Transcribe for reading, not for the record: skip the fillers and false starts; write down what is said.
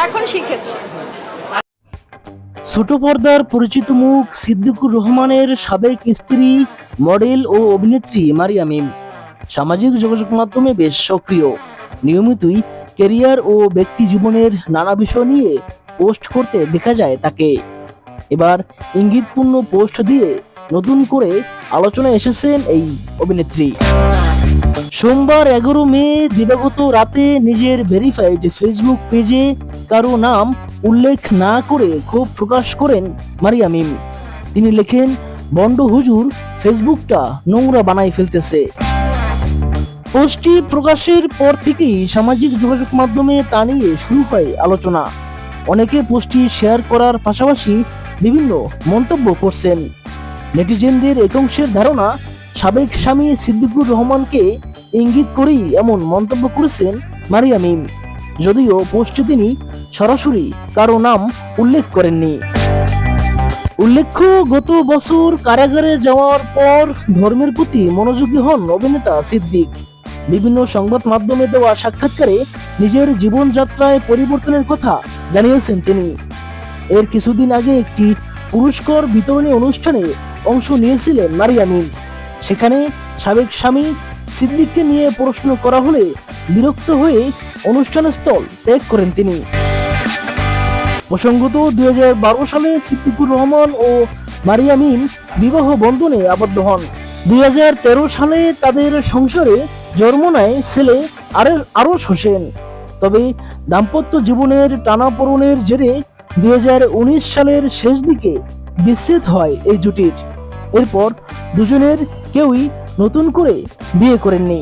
এখন শিখেছি। ছোট পর্দার পরিচিত মুখ সিদ্দিকুর রহমানের সাবেক স্ত্রী, মডেল ও অভিনেত্রী মারিয়া মিম সামাজিক যোগাযোগ মাধ্যমে বেশ সক্রিয়। নিয়মিতই ক্যারিয়ার ও ব্যক্তি জীবনের নানা বিষয় নিয়ে পোস্ট করতে দেখা যায় তাকে। এবার ইঙ্গিতপূর্ণ পোস্ট দিয়ে নতুন করে আলোচনায় এসেছেন এই অভিনেত্রী। সোমবার 11 মে দিবাগত রাতে নিজের ভেরিফাইড ফেসবুক পেজে কারো নাম উল্লেখ না করে ক্ষোভ প্রকাশ করেন মারিয়া মিম। তিনি লেখেন, বন্ড হুজুর ফেসবুকটা নোংরা বানাই ফেলতেছে। পোস্টটি প্রকাশের পর থেকেই সামাজিক যোগাযোগ মাধ্যমে তা নিয়ে শুরু হয় আলোচনা। অনেকে পোস্টটি শেয়ার করার পাশাপাশি বিভিন্ন মন্তব্য করছেন। নেটিজেনদের একাংশের ধারণা, সাবেক স্বামী সিদ্দিকুর রহমানকে ইঙ্গিত করেই এমন মন্তব্য করেছেন মারিয়া মিম, যদিও পোস্টে তিনি সরাসরি কারো নাম উল্লেখ করেননি। উল্লেখ্য, গত বছর কারাগারে যাওয়ার পর ধর্মের প্রতি মনোযোগী হন অভিনেতা সিদ্দিক। বিভিন্ন সংবাদ মাধ্যমে দেওয়া সাক্ষাৎকারে নিজের জীবনযাত্রায় পরিবর্তনের কথা জানিয়েছেন তিনি। এর কিছুদিন আগে একটি পুরস্কার বিতরণী অনুষ্ঠানে অংশ নিয়েছিলেন মারিয়া মিম। সেখানে সাবেক স্বামী সিদ্দিককে নিয়ে প্রশ্ন করা হলে বিরক্ত হয়ে অনুষ্ঠানের স্থল ত্যাগ করেন তিনি। প্রসঙ্গত 2012 সালে সিদ্দিকুর রহমান ও মারিয়া মিম বিবাহ বন্ধনে আবদ্ধ হন। 2013 সালে তাদের সংসারে জন্ম নেয় ছেলে আরশ হোসেন। তবে দাম্পত্য জীবনের টানাপোড়েনের জেরে 2019 সালের শেষ দিকে বিচ্ছেদ হয় এই জুটির। এরপর দুজনের কেউই নতুন করে বিয়ে করেননি।